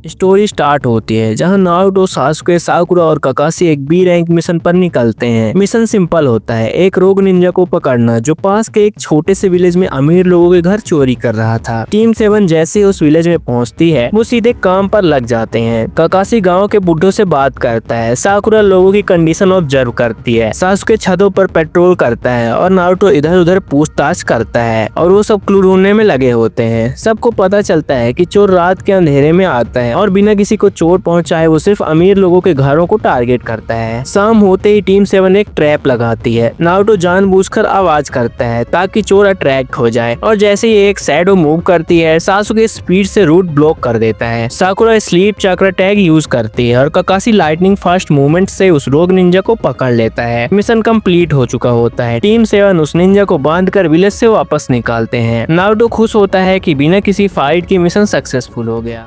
Story start होती है जहां नारुतो, सासुके, साकुरा और काकाशी एक बी रैंक मिशन पर निकलते हैं। मिशन सिंपल होता है, एक रोग निंजा को पकड़ना जो पास के एक छोटे से विलेज में अमीर लोगों के घर चोरी कर रहा था। टीम 7 जैसे उस विलेज में पहुंचती है वो सीधे काम पर लग जाते हैं। काकाशी गाँव के बुढ़ों से बात करता है, साकुरा लोगों की कंडीशन ऑब्जर्व करती है, सासुके छतों पर पेट्रोल करता है और नारुतो इधर उधर पूछताछ करता है और वो सब क्लू ढूंढने में लगे होते हैं। सबको पता चलता है कि चोर रात के अंधेरे में आता है और बिना किसी को चोट पहुंचाए वो सिर्फ अमीर लोगों के घरों को टारगेट करता है। शाम होते ही टीम 7 एक ट्रैप लगाती है। नारुतो जानबूझकर आवाज करता है ताकि चोर अट्रैक्ट हो जाए और जैसे ही एक शैडो मूव करती है सासुके स्पीड से रूट ब्लॉक कर देता है। साकुरा स्लीप चक्र टैग यूज करती है और काकाशी लाइटनिंग फास्ट मूवमेंट से उस रोग निंजा को पकड़ लेता है। मिशन कंप्लीट हो चुका होता है। टीम 7 उस निंजा को बांधकर विलेज से वापस निकालते हैं। नारुतो खुश होता है कि बिना किसी फाइट की मिशन सक्सेसफुल हो गया।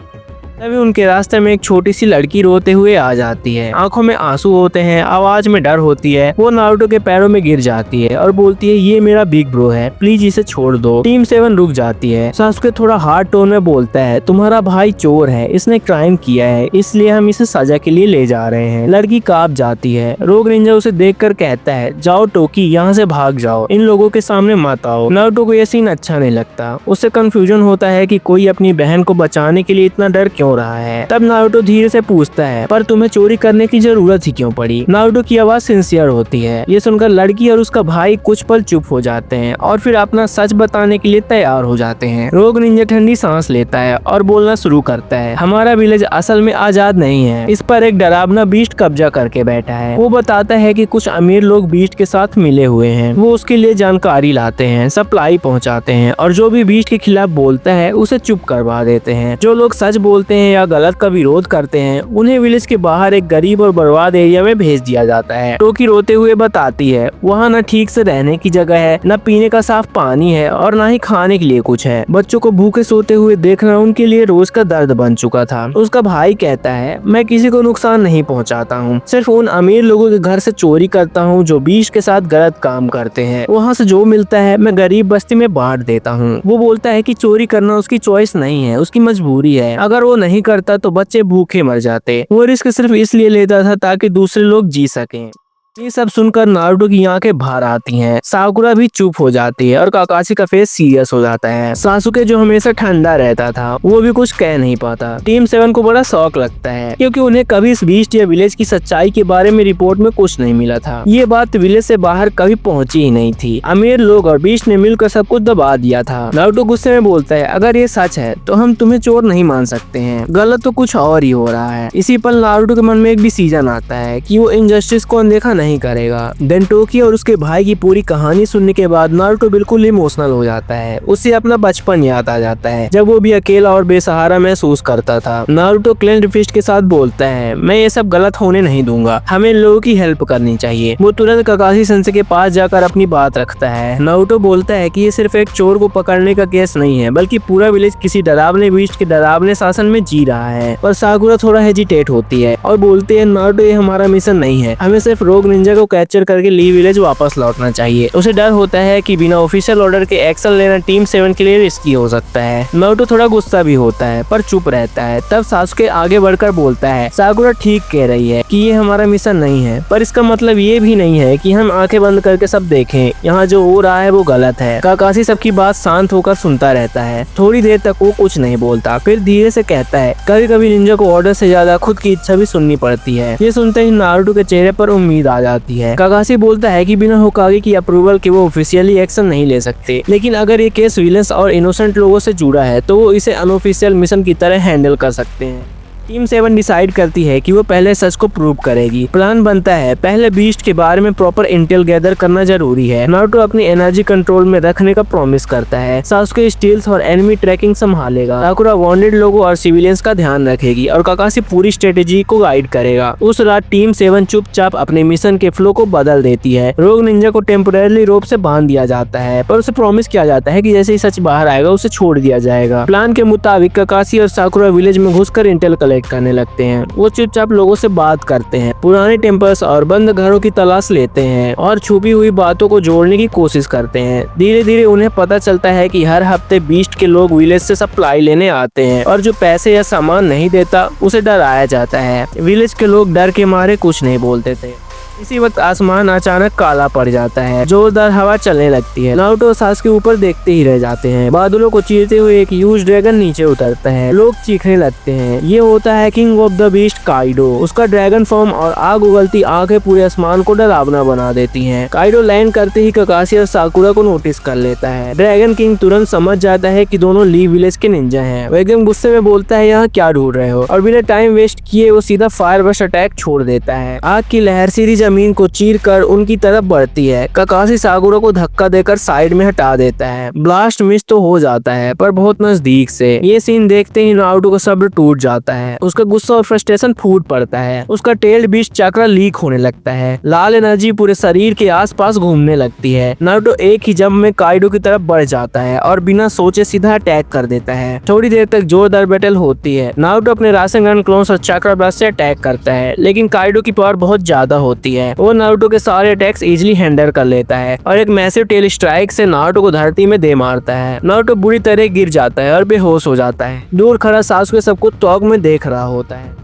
तभी उनके रास्ते में एक छोटी सी लड़की रोते हुए आ जाती है। आंखों में आंसू होते हैं, आवाज में डर होती है। वो नारुतो के पैरों में गिर जाती है और बोलती है, ये मेरा बिग ब्रो है, प्लीज इसे छोड़ दो। टीम 7 रुक जाती है। सासुके थोड़ा हार्ड टोन में बोलता है, तुम्हारा भाई चोर है, इसने क्राइम किया है, इसलिए हम इसे सजा के लिए ले जा रहे हैं। लड़की कांप जाती है। रोग निंजा उसे देखकर कहता है, जाओ टोकी, यहाँ से भाग जाओ, इन लोगों के सामने मत आओ। नारुतो को यह सीन अच्छा नहीं लगता। उससे कंफ्यूजन होता है कि कोई अपनी बहन को बचाने के लिए इतना डर क्यों रहा है। तब नारुतो धीरे से पूछता है, पर तुम्हें चोरी करने की जरूरत ही क्यों पड़ी? नारुतो की आवाज सिंसियर होती है। ये सुनकर लड़की और उसका भाई कुछ पल चुप हो जाते हैं और फिर अपना सच बताने के लिए तैयार हो जाते हैं। रोग निंजा ठंडी सांस लेता है और बोलना शुरू करता है, हमारा विलेज असल में आजाद नहीं है, इस पर एक डरावना बीस्ट कब्जा करके बैठा है। वो बताता है कि कुछ अमीर लोग बीस्ट के साथ मिले हुए हैं। वो उसके लिए जानकारी लाते हैं, सप्लाई पहुंचाते हैं और जो भी बीस्ट के खिलाफ बोलता है उसे चुप करवा देते हैं। जो लोग सच बोलते हैं या गलत का विरोध करते हैं उन्हें विलेज के बाहर एक गरीब और बर्बाद एरिया में भेज दिया जाता है। टोकी रोते हुए बताती है, वहाँ न ठीक से रहने की जगह है, न पीने का साफ पानी है और न ही खाने के लिए कुछ है। बच्चों को भूखे सोते हुए देखना उनके लिए रोज का दर्द बन चुका था। उसका भाई कहता है, मैं किसी को नुकसान नहीं पहुँचाता हूँ, सिर्फ उन अमीर लोगों के घर से चोरी करता हूँ जो बीच के साथ गलत काम करते हैं। वहाँ से जो मिलता है मैं गरीब बस्ती में बांट देता हूँ। वो बोलता है कि चोरी करना उसकी चॉइस नहीं है, उसकी मजबूरी है। अगर वो नहीं करता तो बच्चे भूखे मर जाते। वो रिस्क सिर्फ इसलिए लेता था ताकि दूसरे लोग जी सकें। ये सब सुनकर नारुतो की आंखें बाहर आती हैं। साकुरा भी चुप हो जाती है और काकाशी का फेस सीरियस हो जाता है। सासुके जो हमेशा ठंडा रहता था वो भी कुछ कह नहीं पाता। टीम 7 को बड़ा शौक लगता है क्योंकि उन्हें कभी इस बीस्ट या विलेज की सच्चाई के बारे में रिपोर्ट में कुछ नहीं मिला था। ये बात विलेज से बाहर कभी पहुंची ही नहीं थी। अमीर लोग और बीस्ट ने मिलकर सब कुछ दबा दिया था। नारुतो गुस्से में बोलता है, अगर ये सच है तो हम तुम्हें चोर नहीं मान सकते हैं, गलत तो कुछ और ही हो रहा है। इसी पल नारुतो के मन में एक डिसीजन आता है कि वो इनजस्टिस को अनदेखा नहीं करेगा। देन टोकी और उसके भाई की पूरी कहानी सुनने के बाद नारुतो बिल्कुल इमोशनल हो जाता है। उसे अपना बचपन याद आ जाता है जब वो भी अकेला और बेसहारा महसूस करता था। नारुतो क्लेंच्ड फिस्ट के साथ बोलता है, मैं ये सब गलत होने नहीं दूंगा, हमें लोगों की हेल्प करनी चाहिए। वो तुरंत काकाशी सेंसे के पास जाकर अपनी बात रखता है। नारुतो बोलता है कि ये सिर्फ एक चोर को पकड़ने का केस नहीं है, बल्कि पूरा विलेज किसी डरावने बीस्ट के डरावने शासन में जी रहा है। पर साकुरा थोड़ा हेजिटेट होती है और बोलती है, नारुतो ये हमारा मिशन नहीं है, हमें सिर्फ रोग निंजा को कैप्चर करके ली विलेज वापस लौटना चाहिए। उसे डर होता है कि बिना ऑफिशियल ऑर्डर के एक्शन लेना टीम 7 के लिए रिस्की हो सकता है। नारुतो थोड़ा गुस्सा भी होता है पर चुप रहता है। तब सासुके आगे बढ़कर बोलता है, साकुरा ठीक कह रही है कि ये हमारा मिशन नहीं है, पर इसका मतलब ये भी नहीं है कि हम आंखें बंद करके सब देखें। यहाँ जो हो रहा है वो गलत है। काकाशी सबकी बात शांत होकर सुनता रहता है। थोड़ी देर तक वो कुछ नहीं बोलता, फिर धीरे से कहता है, कभी कभी निंजा को ऑर्डर से ज्यादा खुद की इच्छा भी सुननी पड़ती है। ये सुनते ही नारुतो के चेहरे पर उम्मीद आ जाती है। काकाशी बोलता है कि बिना होकागे की अप्रूवल के वो ऑफिशियली एक्शन नहीं ले सकते, लेकिन अगर ये केस विलेंस और इनोसेंट लोगों से जुड़ा है तो वो इसे अनऑफिशियल मिशन की तरह हैंडल कर सकते हैं। टीम 7 डिसाइड करती है कि वो पहले सच को प्रूव करेगी। प्लान बनता है, पहले बीस्ट के बारे में प्रॉपर इंटेल गैदर करना जरूरी है। नारुतो अपनी एनर्जी कंट्रोल में रखने का प्रॉमिस करता है। सासुके स्टील्स और एनिमी ट्रैकिंग संभालेगा। साकुरा वांटेड लोगों और सिविलियंस का ध्यान रखेगी और काकाशी पूरी स्ट्रेटेजी को गाइड करेगा। उस रात टीम 7 चुपचाप अपने मिशन के फ्लो को बदल देती है। रोग निंजा को टेम्पोरेरी रोप से बांध दिया जाता है, पर उसे प्रॉमिस किया जाता है कि जैसे ही सच बाहर आएगा उसे छोड़ दिया जाएगा। प्लान के मुताबिक काकाशी और साकुरा विलेज में घुसकर इंटेल कलेक्ट इंटरेक्ट करने लगते हैं। वो चुपचाप लोगों से बात करते हैं, पुराने टेम्पल्स और बंद घरों की तलाश लेते हैं और छुपी हुई बातों को जोड़ने की कोशिश करते हैं। धीरे धीरे उन्हें पता चलता है कि हर हफ्ते बीस्ट के लोग विलेज से सप्लाई लेने आते हैं और जो पैसे या सामान नहीं देता उसे डराया जाता है। विलेज के लोग डर के मारे कुछ नहीं बोलते थे। इसी वक्त आसमान अचानक काला पड़ जाता है, जोरदार हवा चलने लगती है। नारुतो और सासुके ऊपर देखते ही रह जाते हैं। बादलों को चीरते हुए एक ह्यूज ड्रैगन नीचे उतरता है। लोग चीखने लगते हैं। ये होता है king of the beast Kaido. उसका ड्रैगन फॉर्म और आग उगलती आंखें पूरे आसमान को डरावना बना देती हैं। काइडो लैंड करते ही काकाशी और साकुरा को नोटिस कर लेता है। ड्रैगन किंग तुरंत समझ जाता है कि दोनों ली विलेज के निंजा हैं। वो एकदम गुस्से में बोलता है, यहाँ क्या ढूंढ रहे हो, और बिना टाइम वेस्ट किए वो सीधा फायर ब्रश अटैक छोड़ देता है। आग की लहर सीधी जमीन को चीरकर उनकी तरफ बढ़ती है। काकाशी साकुरा को धक्का देकर साइड में हटा देता है। ब्लास्ट मिस तो हो जाता है पर बहुत नजदीक से। ये सीन देखते ही नारुतो का सब्र टूट जाता है। उसका गुस्सा और फ्रस्ट्रेशन फूट पड़ता है। उसका टेल्ड बीस्ट चक्र लीक होने लगता है। लाल एनर्जी पूरे शरीर के आसपास घूमने लगती है। नारुतो एक ही जंप में काइडो की तरफ बढ़ जाता है और बिना सोचे सीधा अटैक कर देता है। थोड़ी देर तक जोरदार बैटल होती है। नारुतो अपने रासेंगन क्लोन्स और चक्र ब्लास्ट से अटैक करता है, लेकिन काइडो की पावर बहुत ज्यादा होती है। वो नारुतो के सारे अटैक्स इजीली हैंडल कर लेता है और एक मैसिव टेल स्ट्राइक से नारुतो को धरती में दे मारता है। नारुतो बुरी तरह गिर जाता है और बेहोश हो जाता है। दूर खड़ा सासुके सबको तौक में देख रहा होता है।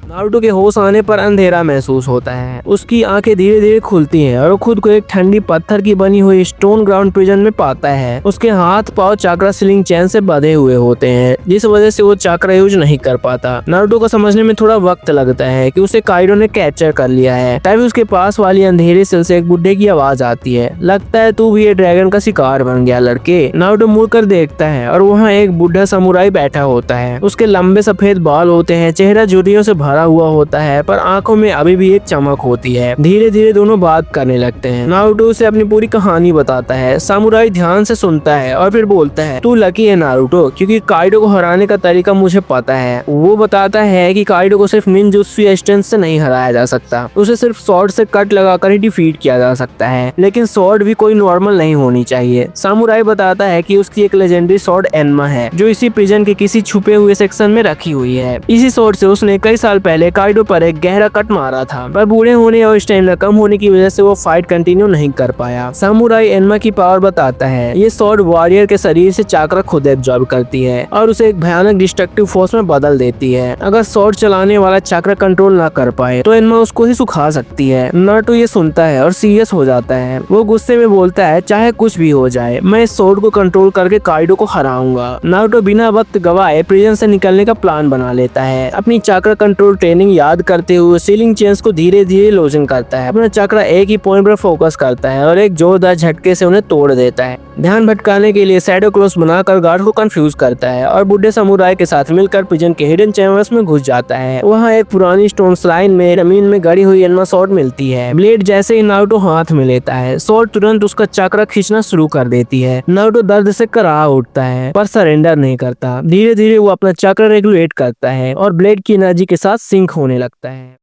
नारुतो के होश आने पर अंधेरा महसूस होता है। उसकी आंखें धीरे धीरे खुलती हैं और वो खुद को एक ठंडी पत्थर की बनी हुई स्टोन ग्राउंड प्रिजन में पाता है। उसके हाथ पांव चक्रा सीलिंग चैन से बंधे हुए होते हैं, जिस वजह से वो चक्रा यूज नहीं कर पाता। नारुतो को समझने में थोड़ा वक्त लगता है कि उसे काइडो ने कैप्चर कर लिया है। तभी उसके पास वाली अंधेरे सेल से एक बुड्ढे की आवाज आती है, लगता है तू भी ये ड्रैगन का शिकार बन गया लड़के। नारुतो मुड़कर देखता है और वहाँ एक बुढ़ा समुराई बैठा होता है। उसके लंबे सफेद बाल होते हैं, चेहरा झुर्रियों से भरा हुआ होता है पर आंखों में अभी भी एक चमक होती है। धीरे धीरे दोनों बात करने लगते हैं। नारुतो उसे अपनी पूरी कहानी बताता है। सामुराई ध्यान से सुनता है और फिर बोलता है, तू लकी है नारुतो, क्योंकि काइडो को हराने का तरीका मुझे पता है। वो बताता है कि काइडो को सिर्फ निंजुत्सु या स्ट्रेंथ से नहीं हराया जा सकता, उसे सिर्फ स्वॉर्ड से कट लगाकर ही डिफीट किया जा सकता है, लेकिन स्वॉर्ड भी कोई नॉर्मल नहीं होनी चाहिए। सामुराई बताता है कि उसकी एक लेजेंडरी स्वॉर्ड एन्मा है, जो इसी प्रिजन के किसी छुपे हुए सेक्शन में रखी हुई है। इसी स्वॉर्ड से उसने कई साल पहले काइडो पर एक गहरा कट मारा था, पर बूढ़े होने और स्टेमिना कम होने की वजह से वो फाइट कंटिन्यू नहीं कर पाया। सामुराई एन्मा की पावर बताता है, ये स्वॉर्ड वॉरियर के शरीर से चक्र खुद एब्जॉर्ब करती है और उसे एक भयानक डिस्ट्रक्टिव फोर्स में बदल देती है। अगर स्वॉर्ड चलाने वाला चक्र कंट्रोल ना कर पाए तो एन्मा उसको ही सुखा सकती है। नारुतो ये सुनता है और सीरियस हो जाता है। वो गुस्से में बोलता है, चाहे कुछ भी हो जाए, मैं इस स्वॉर्ड को कंट्रोल करके काइडो को हराऊंगा। नारुतो बिना वक्त गवाए प्रिजन से निकलने का प्लान बना लेता है। अपनी चक्र कंट्रोल ट्रेनिंग याद करते हुए सीलिंग चेन्स को धीरे धीरे लूजन करता है। अपना चक्र एक ही पॉइंट पर फोकस करता है और एक जोरदार झटके से उन्हें तोड़ देता है। ध्यान भटकाने के लिए शैडो क्लॉस बनाकर गार्ड को कंफ्यूज करता है और बुढ़े समुराई के साथ मिलकर प्रिजन के हिडन चैम्बर्स में घुस जाता है। वहाँ एक पुरानी स्टोन स्लाइन में जमीन में गड़ी हुई एन्मा स्वॉर्ड मिलती है। ब्लेड जैसे ही नारुतो हाथ में लेता है, स्वॉर्ड तुरंत उसका चक्र खींचना शुरू कर देती है। नारुतो दर्द से कराह उठता है पर सरेंडर नहीं करता। धीरे धीरे वो अपना चक्र रेगुलेट करता है और ब्लेड की एनर्जी के साथ सिंक होने लगता है।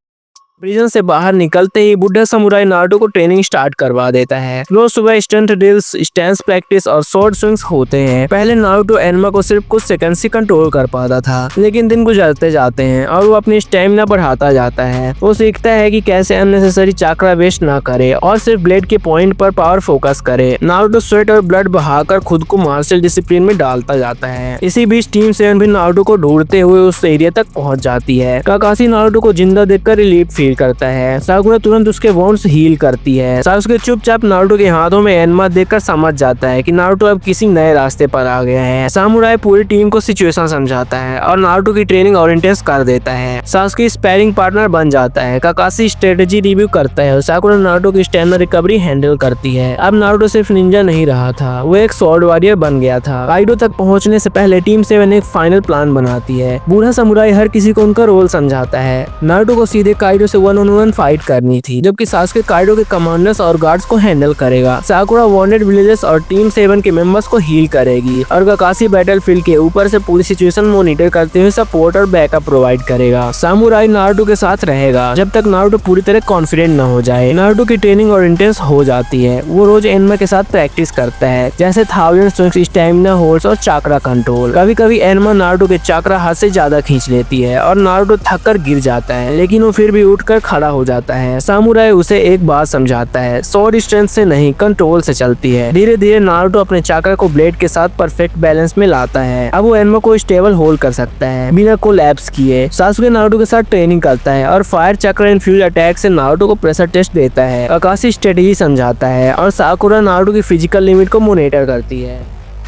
प्रिजन से बाहर निकलते ही बुढ़ा समुराई नारुतो को ट्रेनिंग स्टार्ट करवा देता है। रोज सुबह स्टंट ड्रिल्स, स्टैंस प्रैक्टिस और शॉर्ट स्विंग्स होते हैं। पहले नारुतो एन्मा को सिर्फ कुछ सेकंड ही कंट्रोल कर पाता था, लेकिन दिन गुजरते जाते हैं और वो अपनी स्टेमिना बढ़ाता जाता है। वो सीखता है कि कैसे अननेसेसरी चक्रा वेस्ट ना करे और सिर्फ ब्लेड के पॉइंट पर पावर फोकस करे। नारुतो स्वेट और ब्लड बहाकर खुद को मार्शल डिसिप्लिन में डालता जाता है। इसी बीच टीम 7 भी नारुतो को ढूंढते हुए उस एरिया तक पहुंच जाती है। काकाशी नारुतो को जिंदा देखकर रिलीफ करता है। साकुरा तुरंत उसके वॉन्ड्स हील करती है। सासुके चुपचाप नारुतो के हाथों में एन्मा देखकर समझ जाता है कि नारुतो अब किसी नए रास्ते पर आ गया है। सामुराई पूरी टीम को सिचुएशन समझाता है और नारुतो की ट्रेनिंग और इंटेंस कर देता है। सासुके स्पैरिंग पार्टनर बन जाता है। काकाशी स्ट्रेटेजी रिव्यू करता है और साकुरा नारुतो की स्टैमिना रिकवरी हैंडल करती है। अब नारुतो सिर्फ निंजा नहीं रहा था, वो एक स्वॉर्ड वॉरियर बन गया था। काइडो तक पहुंचने से पहले टीम 7 एक फाइनल प्लान बनाती है। बूढ़ा समुराई हर किसी को उनका रोल समझाता है। नारुतो को सीधे काइडो से से 1-on-1 फाइट करनी थी, जबकि सासुके काइडो के कमांडर्स और गार्ड्स को हैंडल करेगा। साकुरा वांटेड विलेजेस और टीम 7 के मेंबर्स को हील करेगी और काकाशी बैटलफील्ड के ऊपर से पूरी सिचुएशन मॉनिटर करते हुए सपोर्ट और बैकअप प्रोवाइड करेगा। सामुराई नारुतो के साथ रहेगा जब तक नारुतो पूरी तरह कॉन्फिडेंट न हो जाए। नारुतो की ट्रेनिंग और इंटेंस हो जाती है। वो रोज एनमा के साथ प्रैक्टिस करता है, जैसे 1000 स्विंग्स, स्टैमिना होल्ड्स और चाक्रा कंट्रोल। कभी कभी एनमा नारुतो के चाक्रा हाथ से ज्यादा खींच लेती है और नारुतो थक कर गिर जाता है, लेकिन वो फिर भी उठकर खड़ा हो जाता है। सामुराई उसे एक बात समझाता है, स्वॉर्ड स्ट्रेंथ से नहीं कंट्रोल से चलती है। धीरे धीरे नारुतो अपने चाक्रा को ब्लेड के साथ परफेक्ट बैलेंस में लाता है। अब वो एनमा को स्टेबल होल्ड कर सकता है बिना कोलैप्स किए। सासुके नारुतो के साथ ट्रेनिंग करता है और फायर चक्र इन्फ्यूज अटैक से नारुतो को प्रेशर टेस्ट देता है। काकाशी स्ट्रेटेजी समझाता है और साकुरा नारुतो की फिजिकल लिमिट को मॉनिटर करती है।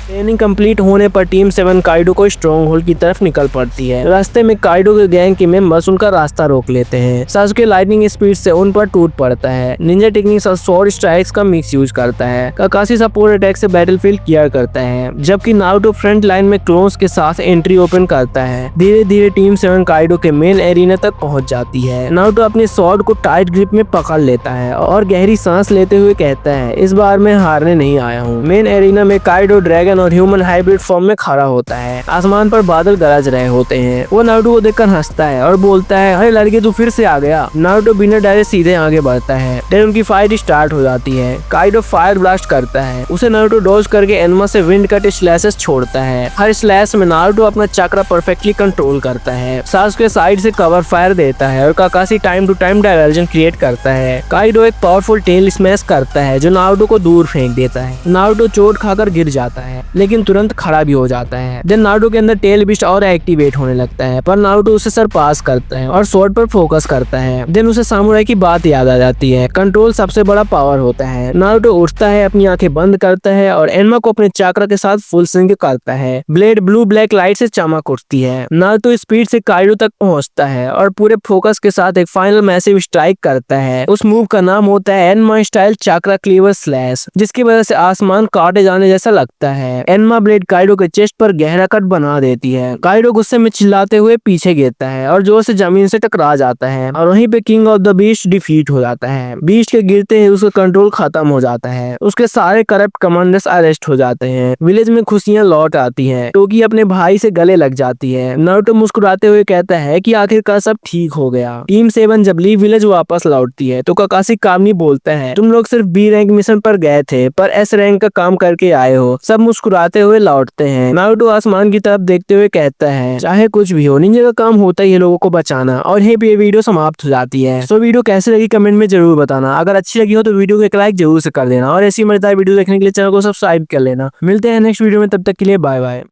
ट्रेनिंग कंप्लीट होने पर टीम 7 काइडो को स्ट्रॉन्ग होल्ड की तरफ निकल पड़ती है। रास्ते में काइडो के गैंग के मेंबर्स उनका रास्ता रोक लेते हैं। सासुके लाइटनिंग स्पीड से उन पर टूट पड़ता है। निंजा टेक्निक्स और स्वॉर्ड स्ट्राइक्स का मिक्स यूज करता है। काकाशी सपोर्ट अटैक से बैटलफील्ड क्लियर करता है, जबकि नारुतो फ्रंट लाइन में क्लोन्स के साथ एंट्री ओपन करता है। धीरे धीरे टीम 7 काइडो के मेन एरिना तक पहुंच जाती है। नारुतो अपने स्वॉर्ड को टाइट ग्रिप में पकड़ लेता है और गहरी सांस लेते हुए कहता है, इस बार मैं हारने नहीं आया हूँ। मेन एरिना में काइडो ड्रैगन और ह्यूमन हाइब्रिड फॉर्म में खड़ा होता है। आसमान पर बादल गरज रहे होते हैं। वो नारुतो को देखकर हंसता है और बोलता है, अरे लड़के तू फिर से आ गया। नारुतो बिना डरे सीधे आगे बढ़ता है। फिर उनकी फाइट स्टार्ट हो जाती है। काइडो फायर ब्लास्ट करता है। उसे नारुतो डॉज करके एनमा से विंड कट स्लैशेस छोड़ता है। हर स्लैश में नारुतो अपना चक्र परफेक्टली कंट्रोल करता है। सासुके साइड से कवर फायर देता है और Kakashi time to time diversion create करता है। काइडो एक पावरफुल टेल स्मैश करता है जो नारुतो को दूर फेंक देता है। नारुतो चोट खाकर गिर जाता है, लेकिन तुरंत खड़ा भी हो जाता है। देन नारुतो के अंदर टेल बिस्ट और एक्टिवेट होने लगता है, पर नारुतो उसे सरपास करता है और स्वॉर्ड पर फोकस करता है। देन उसे सामुराई की बात याद आ जाती है, कंट्रोल सबसे बड़ा पावर होता है। नारुतो उठता है, अपनी आंखें बंद करता है और एनमा को अपने चाक्रा के साथ फुल स्विंग करता है। ब्लेड ब्लू ब्लैक लाइट से चमक उठती है। नारुतो स्पीड से काइडो तक पहुंचता है और पूरे फोकस के साथ एक फाइनल मैसिव स्ट्राइक करता है। उस मूव का नाम होता है Enma style chakra cleaver slash, जिसकी वजह से आसमान काटे जाने जैसा लगता है। एनमा ब्लेड काइडो के चेस्ट पर गहरा कट बना देती है। काइडो गुस्से में चिल्लाते हुए पीछे गिरता है और जोर से जमीन से टकरा जाता है और वहीं पे king of the beast defeat हो जाता है। बीस्ट के गिरते ही उसका कंट्रोल खत्म हो जाता है। उसके सारे करप्ट कमांडर्स अरेस्ट हो जाते हैं। विलेज में खुशियां लौट आती हैं। टोकी अपने भाई से गले लग जाती है। नारुतो मुस्कुराते हुए कहता है कि आखिरकार सब ठीक हो गया। टीम 7 जब लीव विलेज वापस लौटती है तो काकाशी कामनी बोलता है, तुम लोग सिर्फ बी रैंक मिशन पर गए थे पर एस रैंक का काम करके आए हो। सब मुस्कुराते हुए लौटते हैं। नारुतो आसमान की तरफ देखते हुए कहता है, चाहे कुछ भी हो, निंजा का काम होता ही है लोगों को बचाना। और यहीं पे ये वीडियो समाप्त हो जाती है। तो वीडियो कैसे लगी कमेंट में जरूर बताना। अगर अच्छी लगी हो तो वीडियो को एक लाइक जरूर से कर देना और ऐसी मजेदार वीडियो देखने के लिए चैनल को सब्सक्राइब कर लेना। मिलते हैं नेक्स्ट वीडियो में, तब तक के लिए बाय बाय।